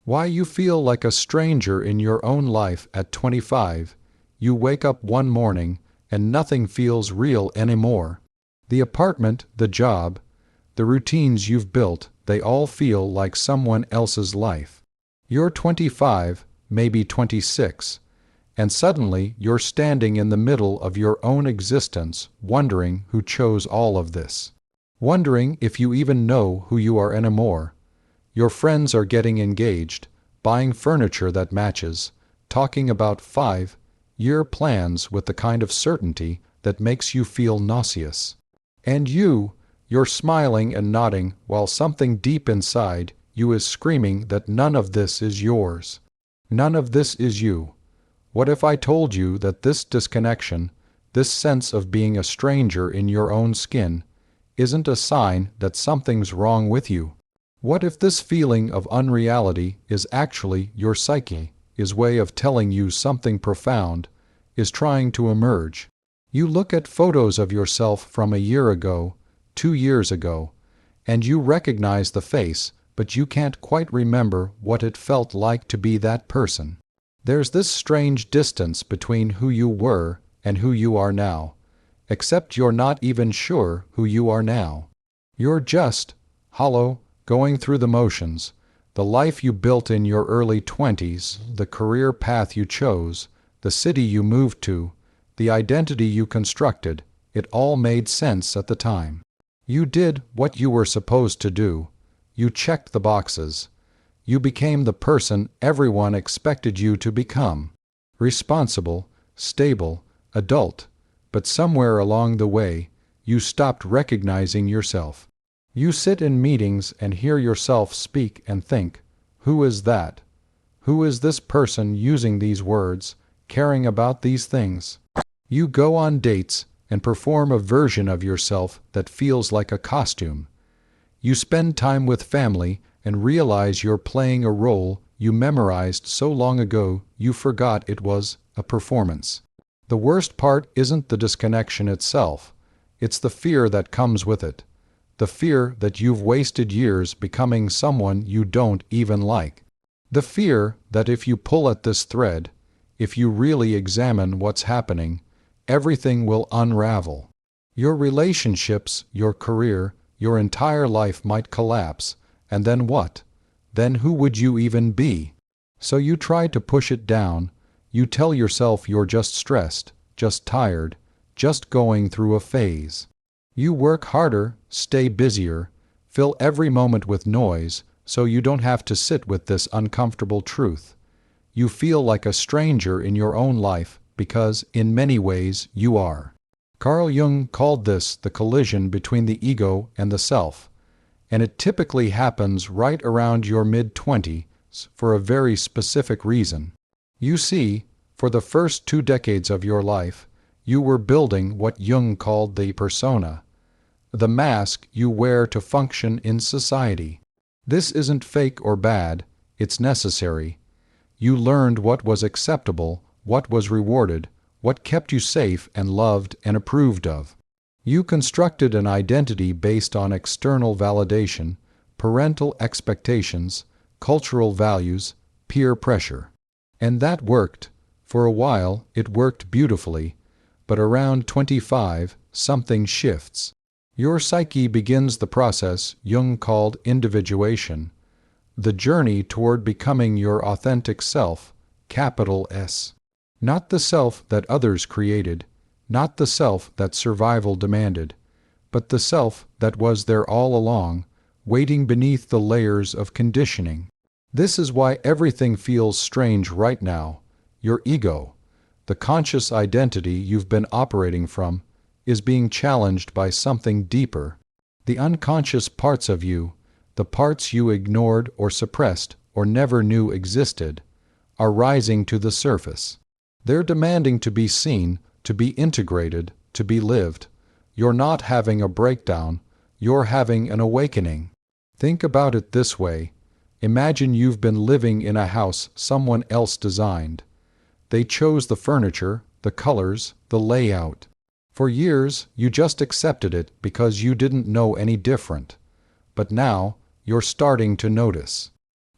Why you feel like a stranger in your own life at 25. You wake up one morning and nothing feels real anymore. The apartment, the job, the routines you've built, they all feel like someone else's life. You're 25, maybe 26, and suddenly you're standing in the middle of your own existence, wondering who chose all of this. Wondering if you even know who you are anymore. Your friends are getting engaged, buying furniture that matches, talking about 5-year plans with the kind of certainty that makes you feel nauseous. And you're smiling and nodding while something deep inside you is screaming that none of this is yours. None of this is you. What if I told you that this disconnection, this sense of being a stranger in your own skin, isn't a sign that something's wrong with you? What if this feeling of unreality is actually your psyche's way of telling you something profound is trying to emerge? You look at photos of yourself from a year ago, 2 years ago, and you recognize the face, but you can't quite remember what it felt like to be that person. There's this strange distance between who you were and who you are now, except you're not even sure who you are now. You're just hollow, going through the motions, the life you built in your early 20s, the career path you chose, the city you moved to, the identity you constructed, it all made sense at the time. You did what you were supposed to do. You checked the boxes. You became the person everyone expected you to become. Responsible, stable, adult, but somewhere along the way, you stopped recognizing yourself. You sit in meetings and hear yourself speak and think, who is that? Who is this person using these words, caring about these things? You go on dates and perform a version of yourself that feels like a costume. You spend time with family and realize you're playing a role you memorized so long ago you forgot it was a performance. The worst part isn't the disconnection itself, it's the fear that comes with it. The fear that you've wasted years becoming someone you don't even like. The fear that if you pull at this thread, if you really examine what's happening, everything will unravel. Your relationships, your career, your entire life might collapse, and then what? Then who would you even be? So you try to push it down. You tell yourself you're just stressed, just tired, just going through a phase. You work harder, stay busier, fill every moment with noise so you don't have to sit with this uncomfortable truth. You feel like a stranger in your own life because, in many ways, you are. Carl Jung called this the collision between the ego and the self, and it typically happens right around your mid-20s for a very specific reason. You see, for the first 2 decades of your life, you were building what Jung called the persona, the mask you wear to function in society. This isn't fake or bad, it's necessary. You learned what was acceptable, what was rewarded, what kept you safe and loved and approved of. You constructed an identity based on external validation, parental expectations, cultural values, peer pressure. And that worked. For a while, it worked beautifully. But around 25, something shifts. Your psyche begins the process Jung called individuation, the journey toward becoming your authentic self, capital S. Not the self that others created, not the self that survival demanded, but the self that was there all along, waiting beneath the layers of conditioning. This is why everything feels strange right now. Your ego, the conscious identity you've been operating from, is being challenged by something deeper. The unconscious parts of you, the parts you ignored or suppressed or never knew existed, are rising to the surface. They're demanding to be seen, to be integrated, to be lived. You're not having a breakdown, you're having an awakening. Think about it this way. Imagine you've been living in a house someone else designed. They chose the furniture, the colors, the layout. For years, you just accepted it because you didn't know any different. But now, you're starting to notice.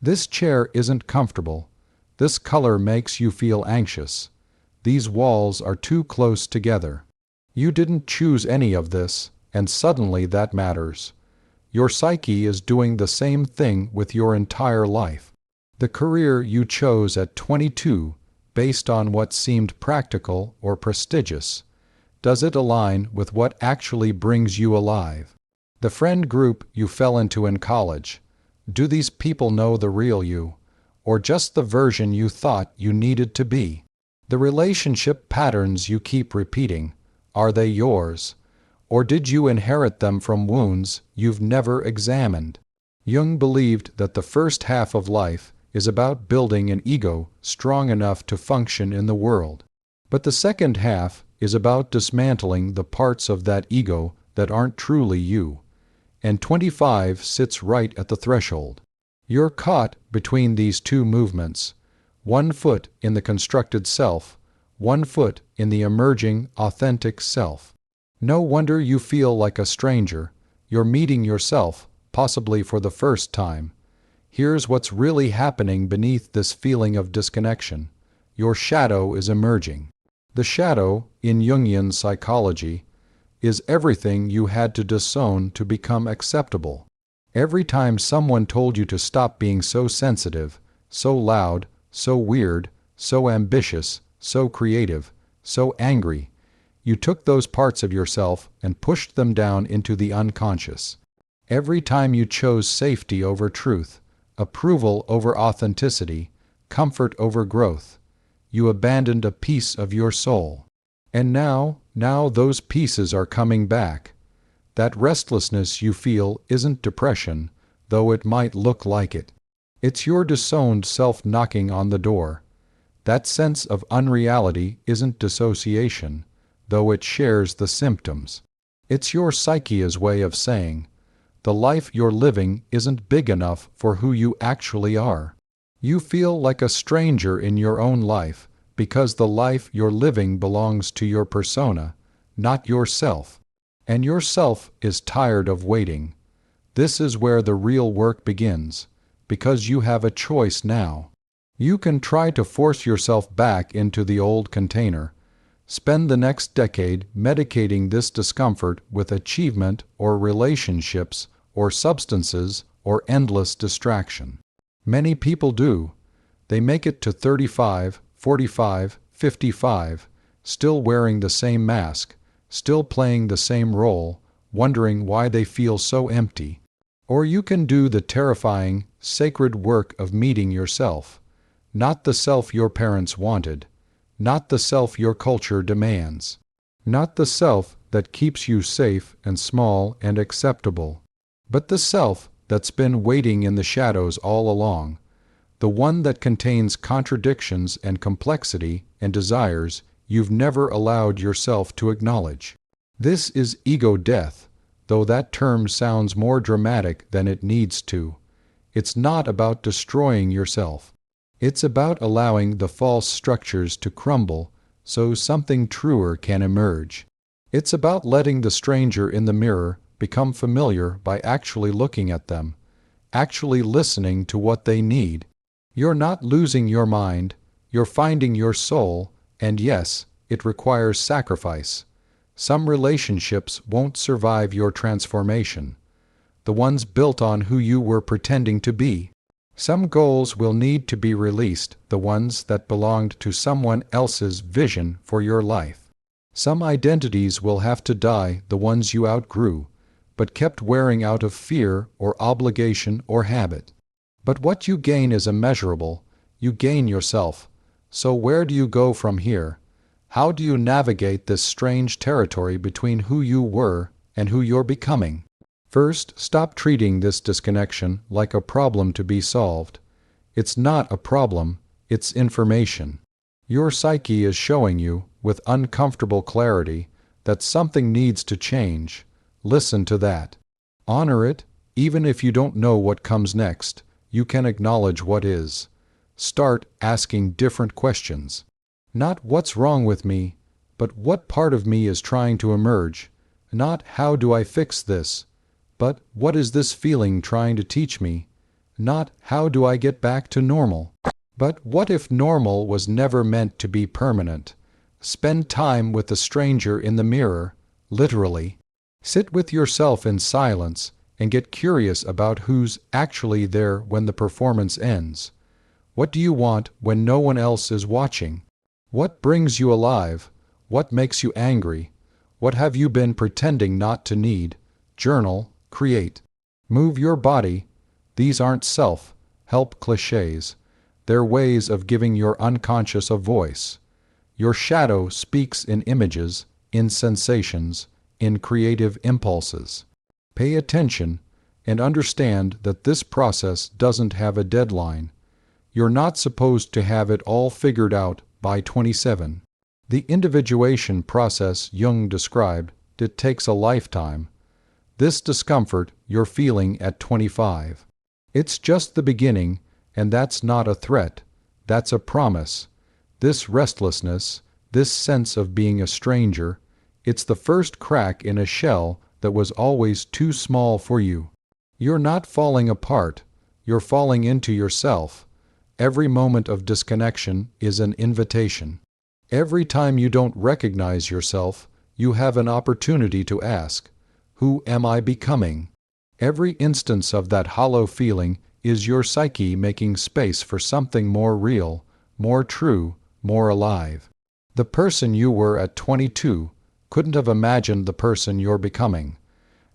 This chair isn't comfortable. This color makes you feel anxious. These walls are too close together. You didn't choose any of this, and suddenly that matters. Your psyche is doing the same thing with your entire life. The career you chose at 22, based on what seemed practical or prestigious, does it align with what actually brings you alive? The friend group you fell into in college, do these people know the real you, or just the version you thought you needed to be? The relationship patterns you keep repeating, are they yours? Or did you inherit them from wounds you've never examined? Jung believed that the first half of life is about building an ego strong enough to function in the world. But the second half is about dismantling the parts of that ego that aren't truly you. And 25 sits right at the threshold. You're caught between these two movements, one foot in the constructed self, one foot in the emerging, authentic self. No wonder you feel like a stranger. You're meeting yourself, possibly for the first time. Here's what's really happening beneath this feeling of disconnection. Your shadow is emerging. The shadow, in Jungian psychology, is everything you had to disown to become acceptable. Every time someone told you to stop being so sensitive, so loud, so weird, so ambitious, so creative, so angry, you took those parts of yourself and pushed them down into the unconscious. Every time you chose safety over truth, approval over authenticity, comfort over growth, you abandoned a piece of your soul. And now those pieces are coming back. That restlessness you feel isn't depression, though it might look like it. It's your disowned self knocking on the door. That sense of unreality isn't dissociation, though it shares the symptoms. It's your psyche's way of saying, the life you're living isn't big enough for who you actually are. You feel like a stranger in your own life because the life you're living belongs to your persona, not yourself. And yourself is tired of waiting. This is where the real work begins, because you have a choice now. You can try to force yourself back into the old container. Spend the next decade medicating this discomfort with achievement or relationships or substances or endless distraction. Many people do. They make it to 35, 45, 55, still wearing the same mask, still playing the same role, wondering why they feel so empty. Or you can do the terrifying, sacred work of meeting yourself, not the self your parents wanted, not the self your culture demands, not the self that keeps you safe and small and acceptable, but the self that's been waiting in the shadows all along, the one that contains contradictions and complexity and desires you've never allowed yourself to acknowledge. This is ego death, though that term sounds more dramatic than it needs to. It's not about destroying yourself. It's about allowing the false structures to crumble so something truer can emerge. It's about letting the stranger in the mirror become familiar by actually looking at them, actually listening to what they need. You're not losing your mind, you're finding your soul, and yes, it requires sacrifice. Some relationships won't survive your transformation, the ones built on who you were pretending to be. Some goals will need to be released, the ones that belonged to someone else's vision for your life. Some identities will have to die, the ones you outgrew, but kept wearing out of fear or obligation or habit. But what you gain is immeasurable. You gain yourself. So where do you go from here? How do you navigate this strange territory between who you were and who you're becoming? First, stop treating this disconnection like a problem to be solved. It's not a problem, it's information. Your psyche is showing you, with uncomfortable clarity, that something needs to change. Listen to that. Honor it, even if you don't know what comes next. You can acknowledge what is. Start asking different questions. Not what's wrong with me, but what part of me is trying to emerge. Not how do I fix this, but what is this feeling trying to teach me? Not how do I get back to normal? But what if normal was never meant to be permanent? Spend time with the stranger in the mirror, literally. Sit with yourself in silence and get curious about who's actually there when the performance ends. What do you want when no one else is watching? What brings you alive? What makes you angry? What have you been pretending not to need? Journal, create. Move your body. These aren't self-help cliches. They're ways of giving your unconscious a voice. Your shadow speaks in images, in sensations, in creative impulses. Pay attention and understand that this process doesn't have a deadline. You're not supposed to have it all figured out by 27. The individuation process Jung described, it takes a lifetime. This discomfort you're feeling at 25. It's just the beginning, and that's not a threat. That's a promise. This restlessness, this sense of being a stranger, it's the first crack in a shell that was always too small for you. You're not falling apart. You're falling into yourself. Every moment of disconnection is an invitation. Every time you don't recognize yourself, you have an opportunity to ask, who am I becoming? Every instance of that hollow feeling is your psyche making space for something more real, more true, more alive. The person you were at 22 couldn't have imagined the person you're becoming,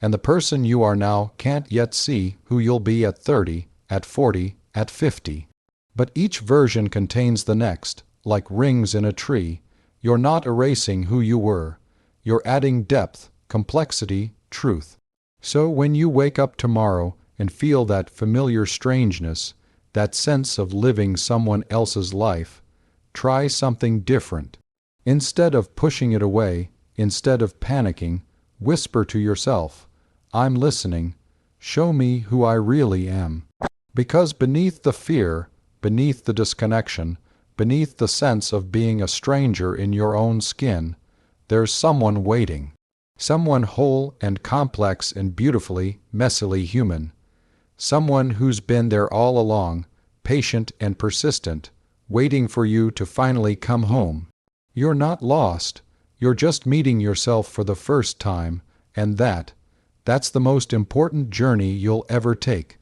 and the person you are now can't yet see who you'll be at 30, at 40, at 50. But each version contains the next, like rings in a tree. You're not erasing who you were. You're adding depth, complexity, truth. So when you wake up tomorrow and feel that familiar strangeness, that sense of living someone else's life, try something different. Instead of pushing it away, instead of panicking, whisper to yourself, I'm listening. Show me who I really am. Because beneath the fear, beneath the disconnection, beneath the sense of being a stranger in your own skin, there's someone waiting. Someone whole and complex and beautifully, messily human. Someone who's been there all along, patient and persistent, waiting for you to finally come home. You're not lost. You're just meeting yourself for the first time, and that's the most important journey you'll ever take.